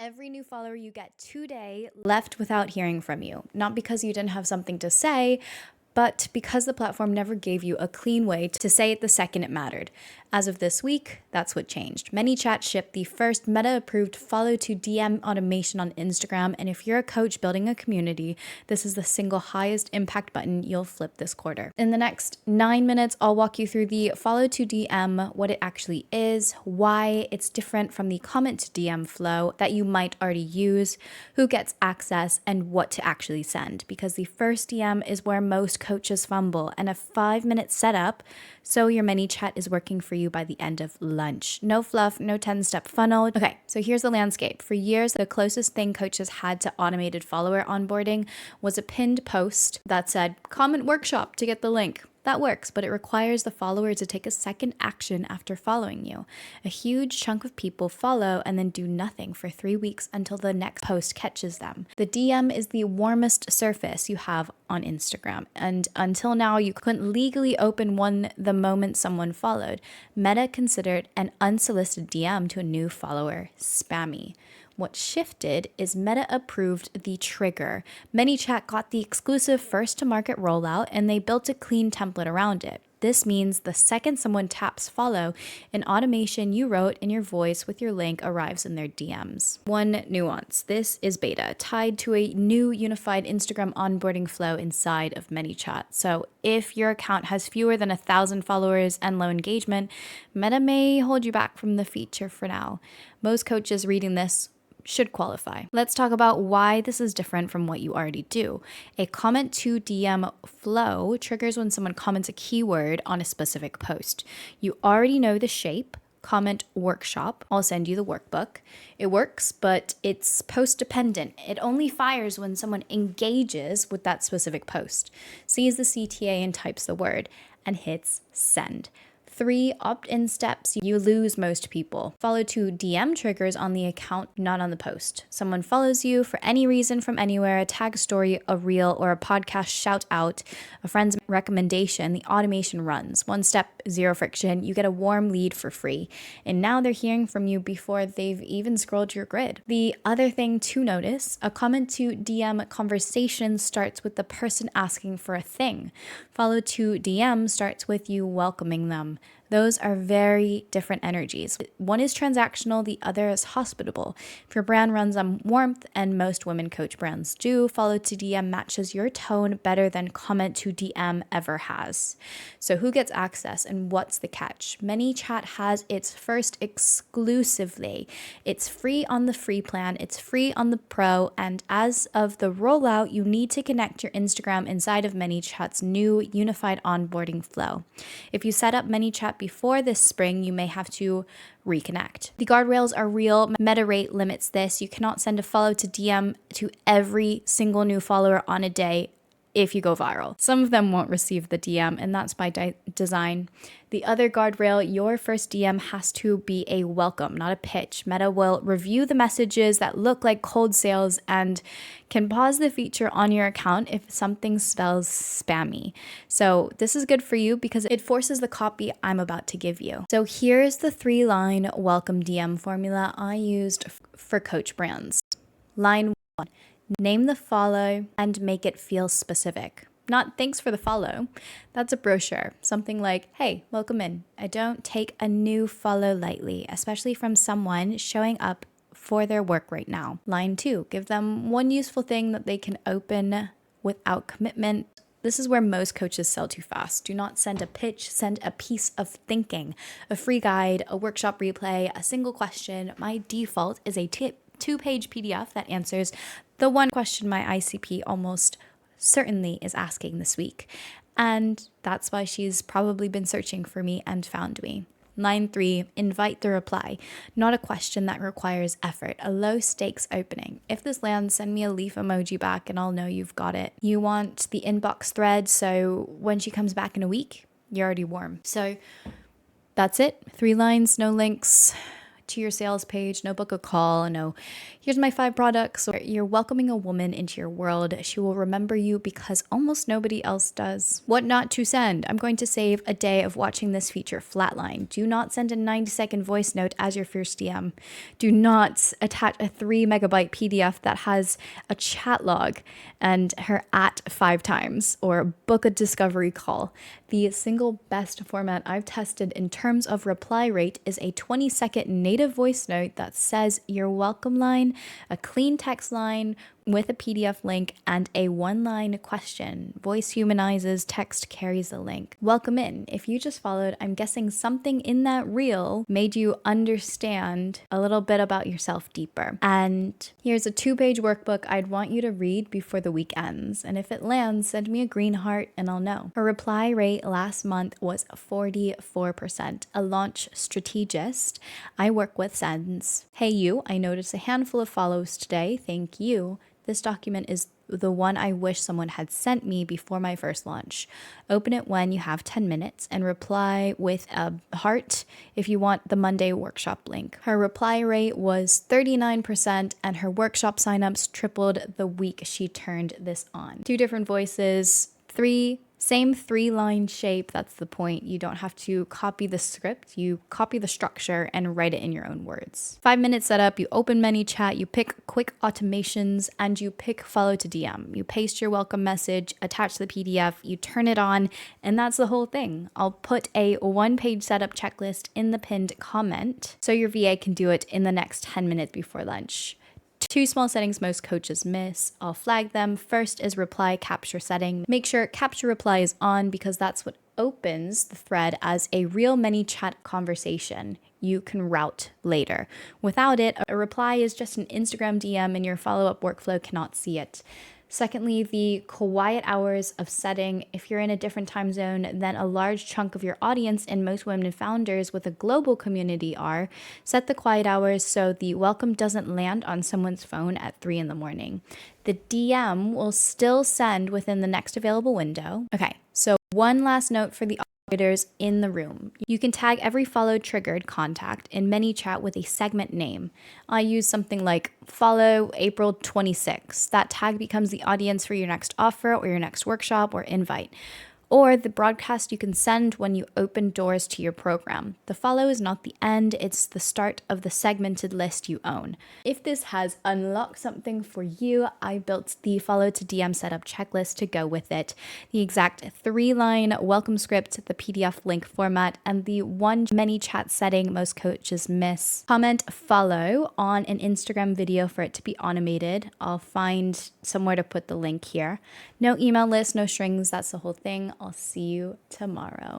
Every new follower you get today left without hearing from you, not because you didn't have something to say, but because the platform never gave you a clean way to say it the second it mattered. As of this week, that's what changed. ManyChat shipped the first Meta-approved follow to DM automation on Instagram, and if you're a coach building a community, this is the single highest impact button you'll flip this quarter. In the next 9 minutes, I'll walk you through the follow to DM, what it actually is, why it's different from the comment to DM flow that you might already use, who gets access, and what to actually send. Because the first DM is where most coaches fumble, and a 5-minute setup so your ManyChat is working for you by the end of lunch. No fluff, no 10-step funnel. Okay, so here's the landscape. For years, the closest thing coaches had to automated follower onboarding was a pinned post that said, comment workshop to get the link. That works, but it requires the follower to take a second action after following you. A huge chunk of people follow and then do nothing for 3 weeks until the next post catches them. The DM is the warmest surface you have on Instagram, and until now, you couldn't legally open one the moment someone followed. Meta considered an unsolicited DM to a new follower spammy. What shifted is Meta approved the trigger. ManyChat got the exclusive first-to-market rollout, and they built a clean template around it. This means the second someone taps follow, an automation you wrote in your voice with your link arrives in their DMs. One nuance: this is beta, tied to a new unified Instagram onboarding flow inside of ManyChat. So if your account has fewer than 1,000 followers and low engagement, Meta may hold you back from the feature for now. Most coaches reading this should qualify. Let's talk about why this is different from what you already do. A comment to DM flow triggers when someone comments a keyword on a specific post. You already know the shape. Comment workshop. I'll send you the workbook. It works, but it's post dependent. It only fires when someone engages with that specific post, sees the CTA and types the word, and hits send. 3 opt-in steps, you lose most people. Follow to DM triggers on the account, not on the post. Someone follows you for any reason from anywhere, a tag story, a reel, or a podcast shout out, a friend's recommendation, the automation runs. 1 step, 0 friction, you get a warm lead for free. And now they're hearing from you before they've even scrolled your grid. The other thing to notice, a comment to DM conversation starts with the person asking for a thing. Follow to DM starts with you welcoming them. Those are very different energies. One is transactional, the other is hospitable. If your brand runs on warmth, and most women coach brands do, follow to DM matches your tone better than comment to DM ever has. So who gets access and what's the catch? ManyChat has its first exclusively. It's free on the free plan, it's free on the pro, and as of the rollout, you need to connect your Instagram inside of ManyChat's new unified onboarding flow. If you set up ManyChat before this spring, you may have to reconnect. The guardrails are real. Meta rate limits this. You cannot send a follow to DM to every single new follower on a day if you go viral. Some of them won't receive the DM, and that's by design. The other guardrail, your first DM has to be a welcome, not a pitch. Meta will review the messages that look like cold sales and can pause the feature on your account if something spells spammy. So this is good for you because it forces the copy I'm about to give you. So here's the 3-line welcome DM formula I used for coach brands. Line 1. Name the follow and make it feel specific. Not thanks for the follow. That's a brochure. Something like, hey, welcome in. I don't take a new follow lightly, especially from someone showing up for their work right now. Line 2, give them one useful thing that they can open without commitment. This is where most coaches sell too fast. Do not send a pitch, send a piece of thinking, a free guide, a workshop replay, a single question. My default is a 2-page PDF that answers the one question my ICP almost certainly is asking this week. And that's why she's probably been searching for me and found me. Line 3, invite the reply. Not a question that requires effort, a low stakes opening. If this lands, send me a leaf emoji back and I'll know you've got it. You want the inbox thread, so when she comes back in a week, you're already warm. So that's it. 3 lines, no links to your sales page, no book a call, no Here's my 5 products. You're welcoming a woman into your world. She will remember you because almost nobody else does. What not to send. I'm going to save a day of watching this feature flatline. Do not send a 90-second voice note as your first DM. Do not attach a 3 megabyte PDF that has a chat log and her at 5 times, or book a discovery call. The single best format I've tested in terms of reply rate is a 20-second native voice note that says your welcome line, a clean text line with a PDF link, and a 1-line question. Voice humanizes, text carries the link. Welcome in. If you just followed, I'm guessing something in that reel made you understand a little bit about yourself deeper. And here's a 2-page workbook I'd want you to read before the week ends. And if it lands, send me a green heart and I'll know. Her reply rate last month was 44%. A launch strategist I work with sends, "Hey you, I noticed a handful of follows today. Thank you. This document is the one I wish someone had sent me before my first launch. Open it when you have 10 minutes and reply with a heart if you want the Monday workshop link." Her reply rate was 39% and her workshop signups tripled the week she turned this on. 2 different voices, same 3-line shape. That's the point. You don't have to copy the script. You copy the structure and write it in your own words. 5-minute setup. You open ManyChat. You pick quick automations and you pick follow to DM. You paste your welcome message, attach the PDF, you turn it on, and that's the whole thing. I'll put a 1-page setup checklist in the pinned comment so your VA can do it in the next 10 minutes before lunch. 2 small settings most coaches miss. I'll flag them. First is reply capture setting. Make sure capture reply is on because that's what opens the thread as a real ManyChat conversation you can route later. Without it, a reply is just an Instagram DM and your follow-up workflow cannot see it. Secondly, the quiet hours of setting. If you're in a different time zone than a large chunk of your audience and most women founders with a global community are, set the quiet hours so the welcome doesn't land on someone's phone at 3 in the morning. The DM will still send within the next available window. Okay, so one last note for the operators in the room. You can tag every follow triggered contact in ManyChat with a segment name. I use something like follow April 26. That tag becomes the audience for your next offer or your next workshop or invite, or the broadcast you can send when you open doors to your program. The follow is not the end, it's the start of the segmented list you own. If this has unlocked something for you, I built the follow to DM setup checklist to go with it. The exact 3-line welcome script, the PDF link format, and the 1 ManyChat setting most coaches miss. Comment follow on an Instagram video for it to be automated. I'll find somewhere to put the link here. No email list, no strings, that's the whole thing. I'll see you tomorrow.